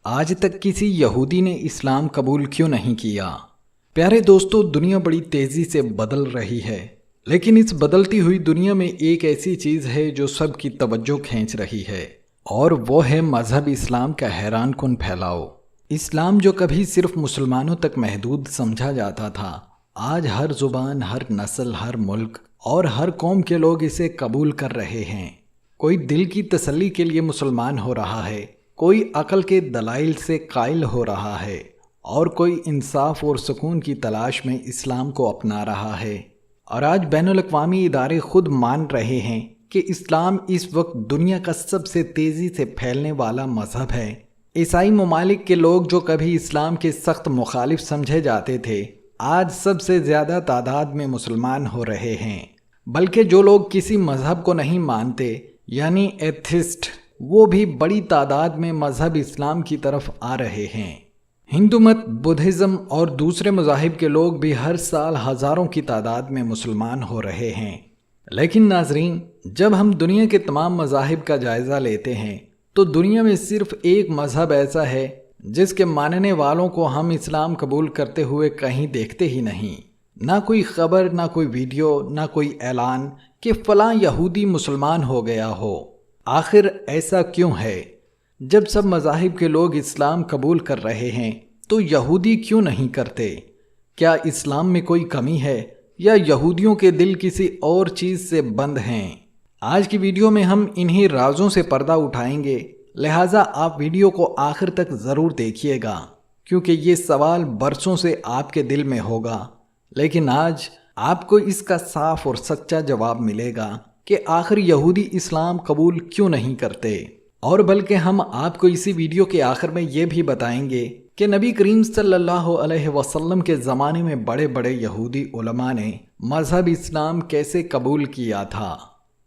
آج تک کسی یہودی نے اسلام قبول کیوں نہیں کیا؟ پیارے دوستو، دنیا بڑی تیزی سے بدل رہی ہے، لیکن اس بدلتی ہوئی دنیا میں ایک ایسی چیز ہے جو سب کی توجہ کھینچ رہی ہے، اور وہ ہے مذہب اسلام کا حیران کن پھیلاؤ۔ اسلام جو کبھی صرف مسلمانوں تک محدود سمجھا جاتا تھا، آج ہر زبان، ہر نسل، ہر ملک اور ہر قوم کے لوگ اسے قبول کر رہے ہیں۔ کوئی دل کی تسلی کے لیے مسلمان ہو رہا ہے، کوئی عقل کے دلائل سے قائل ہو رہا ہے، اور کوئی انصاف اور سکون کی تلاش میں اسلام کو اپنا رہا ہے۔ اور آج بین الاقوامی ادارے خود مان رہے ہیں کہ اسلام اس وقت دنیا کا سب سے تیزی سے پھیلنے والا مذہب ہے۔ عیسائی ممالک کے لوگ جو کبھی اسلام کے سخت مخالف سمجھے جاتے تھے، آج سب سے زیادہ تعداد میں مسلمان ہو رہے ہیں۔ بلکہ جو لوگ کسی مذہب کو نہیں مانتے، یعنی ایتھسٹ، وہ بھی بڑی تعداد میں مذہب اسلام کی طرف آ رہے ہیں۔ ہندو مت، بدھزم اور دوسرے مذاہب کے لوگ بھی ہر سال ہزاروں کی تعداد میں مسلمان ہو رہے ہیں۔ لیکن ناظرین، جب ہم دنیا کے تمام مذاہب کا جائزہ لیتے ہیں تو دنیا میں صرف ایک مذہب ایسا ہے جس کے ماننے والوں کو ہم اسلام قبول کرتے ہوئے کہیں دیکھتے ہی نہیں۔ نہ کوئی خبر، نہ کوئی ویڈیو، نہ کوئی اعلان کہ فلاں یہودی مسلمان ہو گیا ہو۔ آخر ایسا کیوں ہے؟ جب سب مذاہب کے لوگ اسلام قبول کر رہے ہیں تو یہودی کیوں نہیں کرتے؟ کیا اسلام میں کوئی کمی ہے، یا یہودیوں کے دل کسی اور چیز سے بند ہیں؟ آج کی ویڈیو میں ہم انہی رازوں سے پردہ اٹھائیں گے، لہٰذا آپ ویڈیو کو آخر تک ضرور دیکھیے گا، کیونکہ یہ سوال برسوں سے آپ کے دل میں ہوگا، لیکن آج آپ کو اس کا صاف اور سچا جواب ملے گا کہ آخر یہودی اسلام قبول کیوں نہیں کرتے۔ اور بلکہ ہم آپ کو اسی ویڈیو کے آخر میں یہ بھی بتائیں گے کہ نبی کریم صلی اللہ علیہ وسلم کے زمانے میں بڑے بڑے یہودی علماء نے مذہب اسلام کیسے قبول کیا تھا۔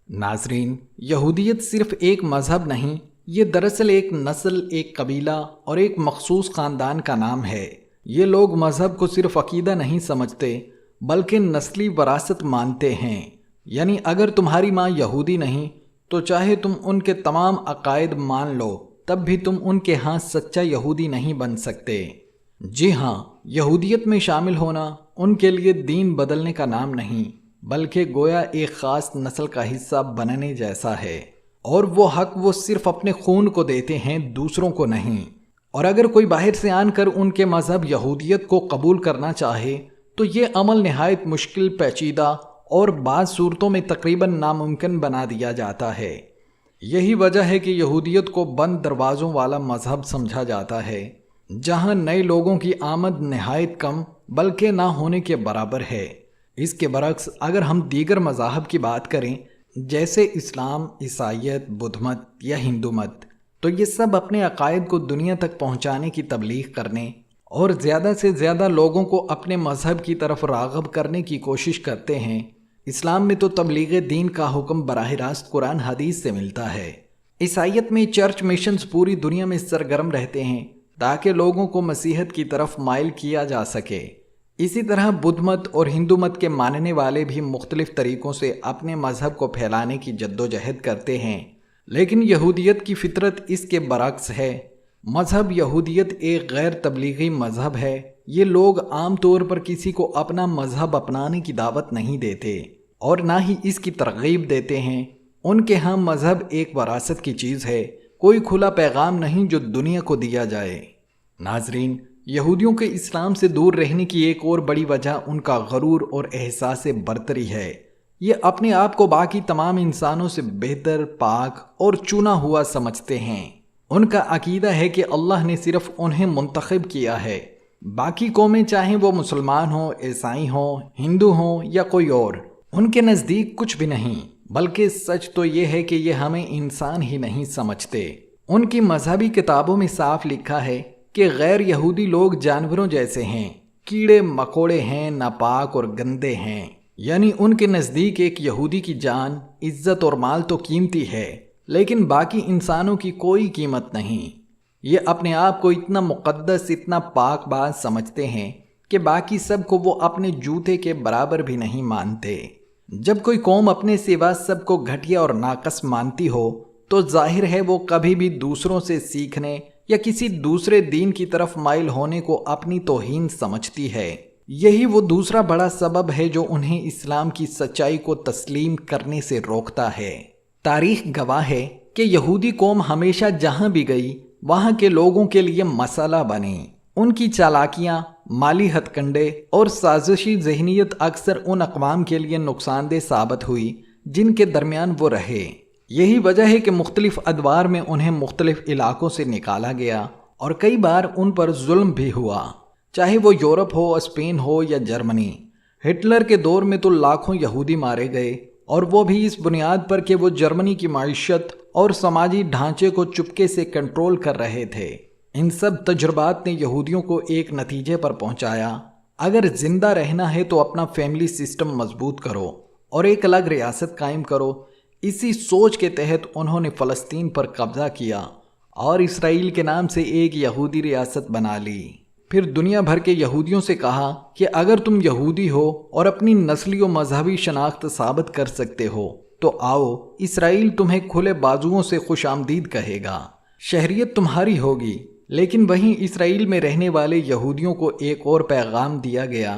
ناظرین، یہودیت صرف ایک مذہب نہیں، یہ دراصل ایک نسل، ایک قبیلہ اور ایک مخصوص خاندان کا نام ہے۔ یہ لوگ مذہب کو صرف عقیدہ نہیں سمجھتے بلکہ نسلی وراثت مانتے ہیں، یعنی اگر تمہاری ماں یہودی نہیں تو چاہے تم ان کے تمام عقائد مان لو، تب بھی تم ان کے ہاں سچا یہودی نہیں بن سکتے۔ جی ہاں، یہودیت میں شامل ہونا ان کے لیے دین بدلنے کا نام نہیں، بلکہ گویا ایک خاص نسل کا حصہ بننے جیسا ہے، اور وہ حق وہ صرف اپنے خون کو دیتے ہیں، دوسروں کو نہیں۔ اور اگر کوئی باہر سے آن کر ان کے مذہب یہودیت کو قبول کرنا چاہے تو یہ عمل نہایت مشکل، پیچیدہ اور بعض صورتوں میں تقریباً ناممکن بنا دیا جاتا ہے۔ یہی وجہ ہے کہ یہودیت کو بند دروازوں والا مذہب سمجھا جاتا ہے، جہاں نئے لوگوں کی آمد نہایت کم بلکہ نہ ہونے کے برابر ہے۔ اس کے برعکس اگر ہم دیگر مذاہب کی بات کریں، جیسے اسلام، عیسائیت، بدھ مت یا ہندو مت، تو یہ سب اپنے عقائد کو دنیا تک پہنچانے کی تبلیغ کرنے اور زیادہ سے زیادہ لوگوں کو اپنے مذہب کی طرف راغب کرنے کی کوشش کرتے ہیں۔ اسلام میں تو تبلیغ دین کا حکم براہ راست قرآن حدیث سے ملتا ہے۔ عیسائیت میں چرچ میشنز پوری دنیا میں سرگرم رہتے ہیں تاکہ لوگوں کو مسیحیت کی طرف مائل کیا جا سکے۔ اسی طرح بدھ مت اور ہندو مت کے ماننے والے بھی مختلف طریقوں سے اپنے مذہب کو پھیلانے کی جدوجہد کرتے ہیں، لیکن یہودیت کی فطرت اس کے برعکس ہے۔ مذہب یہودیت ایک غیر تبلیغی مذہب ہے۔ یہ لوگ عام طور پر کسی کو اپنا مذہب اپنانے کی دعوت نہیں دیتے اور نہ ہی اس کی ترغیب دیتے ہیں۔ ان کے ہاں مذہب ایک وراثت کی چیز ہے، کوئی کھلا پیغام نہیں جو دنیا کو دیا جائے۔ ناظرین، یہودیوں کے اسلام سے دور رہنے کی ایک اور بڑی وجہ ان کا غرور اور احساس برتری ہے۔ یہ اپنے آپ کو باقی تمام انسانوں سے بہتر، پاک اور چنا ہوا سمجھتے ہیں۔ ان کا عقیدہ ہے کہ اللہ نے صرف انہیں منتخب کیا ہے، باقی قومیں چاہیں وہ مسلمان ہوں، عیسائی ہوں، ہندو ہوں یا کوئی اور، ان کے نزدیک کچھ بھی نہیں۔ بلکہ سچ تو یہ ہے کہ یہ ہمیں انسان ہی نہیں سمجھتے۔ ان کی مذہبی کتابوں میں صاف لکھا ہے کہ غیر یہودی لوگ جانوروں جیسے ہیں، کیڑے مکوڑے ہیں، ناپاک اور گندے ہیں۔ یعنی ان کے نزدیک ایک یہودی کی جان، عزت اور مال تو قیمتی ہے، لیکن باقی انسانوں کی کوئی قیمت نہیں۔ یہ اپنے آپ کو اتنا مقدس، اتنا پاک باز سمجھتے ہیں کہ باقی سب کو وہ اپنے جوتے کے برابر بھی نہیں مانتے۔ جب کوئی قوم اپنے سوا سب کو گھٹیا اور ناقص مانتی ہو تو ظاہر ہے وہ کبھی بھی دوسروں سے سیکھنے یا کسی دوسرے دین کی طرف مائل ہونے کو اپنی توہین سمجھتی ہے۔ یہی وہ دوسرا بڑا سبب ہے جو انہیں اسلام کی سچائی کو تسلیم کرنے سے روکتا ہے۔ تاریخ گواہ ہے کہ یہودی قوم ہمیشہ جہاں بھی گئی وہاں کے لوگوں کے لیے مسئلہ بنی۔ ان کی چالاکیاں، مالی ہتھ کنڈے اور سازشی ذہنیت اکثر ان اقوام کے لیے نقصان دہ ثابت ہوئی جن کے درمیان وہ رہے۔ یہی وجہ ہے کہ مختلف ادوار میں انہیں مختلف علاقوں سے نکالا گیا اور کئی بار ان پر ظلم بھی ہوا، چاہے وہ یورپ ہو، اسپین ہو یا جرمنی۔ ہٹلر کے دور میں تو لاکھوں یہودی مارے گئے، اور وہ بھی اس بنیاد پر کہ وہ جرمنی کی معیشت اور سماجی ڈھانچے کو چپکے سے کنٹرول کر رہے تھے۔ ان سب تجربات نے یہودیوں کو ایک نتیجے پر پہنچایا: اگر زندہ رہنا ہے تو اپنا فیملی سسٹم مضبوط کرو اور ایک الگ ریاست قائم کرو۔ اسی سوچ کے تحت انہوں نے فلسطین پر قبضہ کیا اور اسرائیل کے نام سے ایک یہودی ریاست بنا لی۔ پھر دنیا بھر کے یہودیوں سے کہا کہ اگر تم یہودی ہو اور اپنی نسلی و مذہبی شناخت ثابت کر سکتے ہو تو آؤ، اسرائیل تمہیں کھلے بازوؤں سے خوش آمدید کہے گا۔ شہریت تمہاری ہوگی، لیکن وہیں اسرائیل میں رہنے والے یہودیوں کو ایک اور پیغام دیا گیا: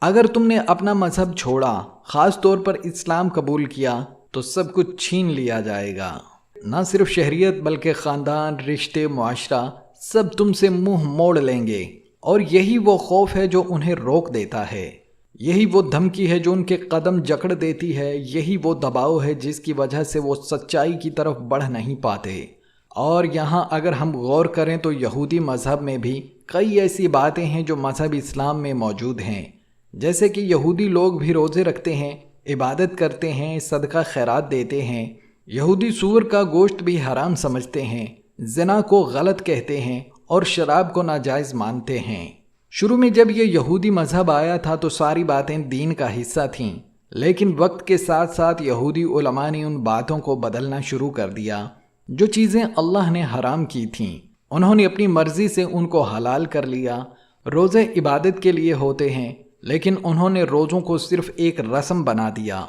اگر تم نے اپنا مذہب چھوڑا، خاص طور پر اسلام قبول کیا، تو سب کچھ چھین لیا جائے گا۔ نہ صرف شہریت بلکہ خاندان، رشتے، معاشرہ سب تم سے منہ موڑ لیں گے۔ اور یہی وہ خوف ہے جو انہیں روک دیتا ہے، یہی وہ دھمکی ہے جو ان کے قدم جکڑ دیتی ہے، یہی وہ دباؤ ہے جس کی وجہ سے وہ سچائی کی طرف بڑھ نہیں پاتے۔ اور یہاں اگر ہم غور کریں تو یہودی مذہب میں بھی کئی ایسی باتیں ہیں جو مذہب اسلام میں موجود ہیں، جیسے کہ یہودی لوگ بھی روزے رکھتے ہیں، عبادت کرتے ہیں، صدقہ خیرات دیتے ہیں۔ یہودی سور کا گوشت بھی حرام سمجھتے ہیں، زنا کو غلط کہتے ہیں اور شراب کو ناجائز مانتے ہیں۔ شروع میں جب یہ یہودی مذہب آیا تھا تو ساری باتیں دین کا حصہ تھیں، لیکن وقت کے ساتھ ساتھ یہودی علماء نے ان باتوں کو بدلنا شروع کر دیا۔ جو چیزیں اللہ نے حرام کی تھیں انہوں نے اپنی مرضی سے ان کو حلال کر لیا۔ روزے عبادت کے لیے ہوتے ہیں، لیکن انہوں نے روزوں کو صرف ایک رسم بنا دیا۔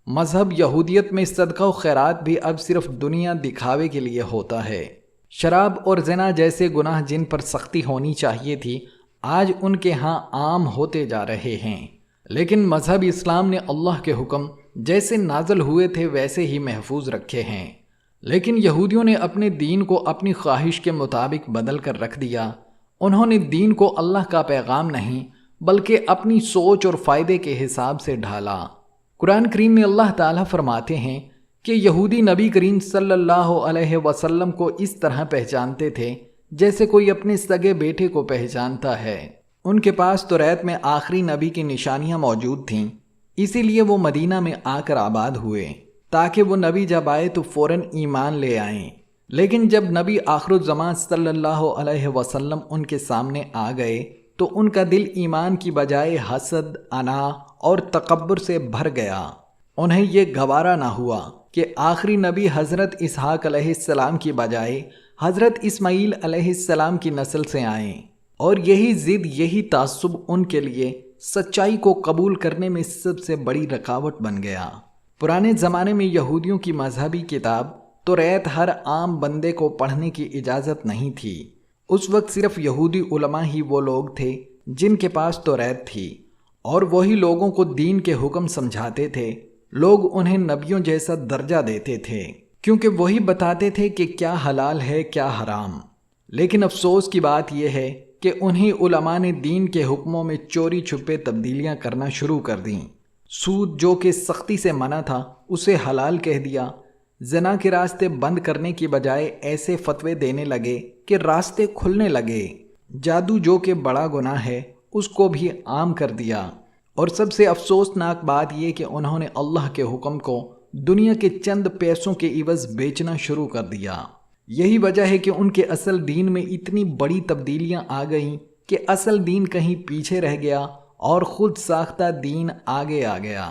مذہب یہودیت میں صدقہ و خیرات بھی اب صرف دنیا دکھاوے کے لیے ہوتا ہے۔ شراب اور زنا جیسے گناہ جن پر سختی ہونی چاہیے تھی آج ان کے ہاں عام ہوتے جا رہے ہیں، لیکن مذہب اسلام نے اللہ کے حکم جیسے نازل ہوئے تھے ویسے ہی محفوظ رکھے ہیں۔ لیکن یہودیوں نے اپنے دین کو اپنی خواہش کے مطابق بدل کر رکھ دیا۔ انہوں نے دین کو اللہ کا پیغام نہیں بلکہ اپنی سوچ اور فائدے کے حساب سے ڈھالا۔ قرآن کریم میں اللہ تعالیٰ فرماتے ہیں کہ یہودی نبی کریم صلی اللہ علیہ وسلم کو اس طرح پہچانتے تھے جیسے کوئی اپنے سگے بیٹے کو پہچانتا ہے۔ ان کے پاس توریت میں آخری نبی کی نشانیاں موجود تھیں، اسی لیے وہ مدینہ میں آ کر آباد ہوئے تاکہ وہ نبی جب آئے تو فوراً ایمان لے آئیں۔ لیکن جب نبی آخر الزمان صلی اللہ علیہ وسلم ان کے سامنے آ گئے تو ان کا دل ایمان کی بجائے حسد، انا اور تکبر سے بھر گیا۔ انہیں یہ گوارا نہ ہوا کہ آخری نبی حضرت اسحاق علیہ السلام کی بجائے حضرت اسماعیل علیہ السلام کی نسل سے آئیں، اور یہی ضد، یہی تعصب ان کے لیے سچائی کو قبول کرنے میں سب سے بڑی رکاوٹ بن گیا۔ پرانے زمانے میں یہودیوں کی مذہبی کتاب توریت ہر عام بندے کو پڑھنے کی اجازت نہیں تھی۔ اس وقت صرف یہودی علماء ہی وہ لوگ تھے جن کے پاس توریت تھی، اور وہی لوگوں کو دین کے حکم سمجھاتے تھے۔ لوگ انہیں نبیوں جیسا درجہ دیتے تھے کیونکہ وہی بتاتے تھے کہ کیا حلال ہے کیا حرام۔ لیکن افسوس کی بات یہ ہے کہ انہی علماء نے دین کے حکموں میں چوری چھپے تبدیلیاں کرنا شروع کر دیں۔ سود جو کہ سختی سے منع تھا اسے حلال کہہ دیا۔ زنا کے راستے بند کرنے کی بجائے ایسے فتوے دینے لگے کہ راستے کھلنے لگے۔ جادو جو کہ بڑا گناہ ہے اس کو بھی عام کر دیا۔ اور سب سے افسوسناک بات یہ کہ انہوں نے اللہ کے حکم کو دنیا کے چند پیسوں کے عوض بیچنا شروع کر دیا۔ یہی وجہ ہے کہ ان کے اصل دین میں اتنی بڑی تبدیلیاں آ گئیں کہ اصل دین کہیں پیچھے رہ گیا اور خود ساختہ دین آگے آ گیا۔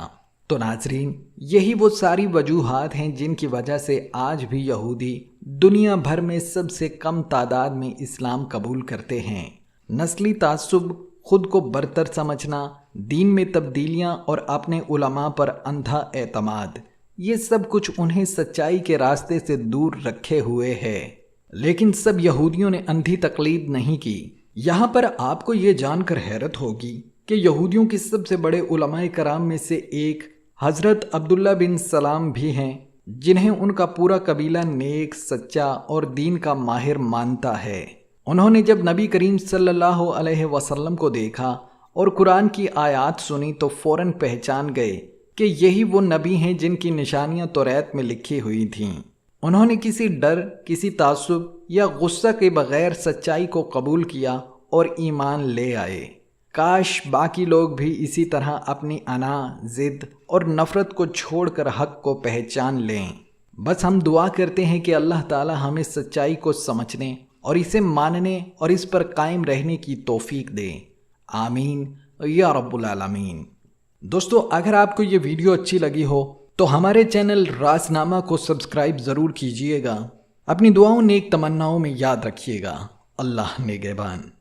تو ناظرین، یہی وہ ساری وجوہات ہیں جن کی وجہ سے آج بھی یہودی دنیا بھر میں سب سے کم تعداد میں اسلام قبول کرتے ہیں۔ نسلی تعصب، خود کو برتر سمجھنا، دین میں تبدیلیاں اور اپنے علماء پر اندھا اعتماد، یہ سب کچھ انہیں سچائی کے راستے سے دور رکھے ہوئے ہے۔ لیکن سب یہودیوں نے اندھی تقلید نہیں کی۔ یہاں پر آپ کو یہ جان کر حیرت ہوگی کہ یہودیوں کے سب سے بڑے علماء کرام میں سے ایک حضرت عبداللہ بن سلام بھی ہیں، جنہیں ان کا پورا قبیلہ نیک، سچا اور دین کا ماہر مانتا ہے۔ انہوں نے جب نبی کریم صلی اللہ علیہ وسلم کو دیکھا اور قرآن کی آیات سنی تو فوراً پہچان گئے کہ یہی وہ نبی ہیں جن کی نشانیاں توریت میں لکھی ہوئی تھیں۔ انہوں نے کسی ڈر، کسی تعصب یا غصہ کے بغیر سچائی کو قبول کیا اور ایمان لے آئے۔ کاش باقی لوگ بھی اسی طرح اپنی انا، ضد اور نفرت کو چھوڑ کر حق کو پہچان لیں۔ بس ہم دعا کرتے ہیں کہ اللہ تعالی ہمیں سچائی کو سمجھنے اور اسے ماننے اور اس پر قائم رہنے کی توفیق دے۔ آمین یا رب العالمین۔ دوستو، اگر آپ کو یہ ویڈیو اچھی لگی ہو تو ہمارے چینل رازنامہ کو سبسکرائب ضرور کیجئے گا۔ اپنی دعاؤں نیک تمناؤں میں یاد رکھیے گا۔ اللہ نگہبان۔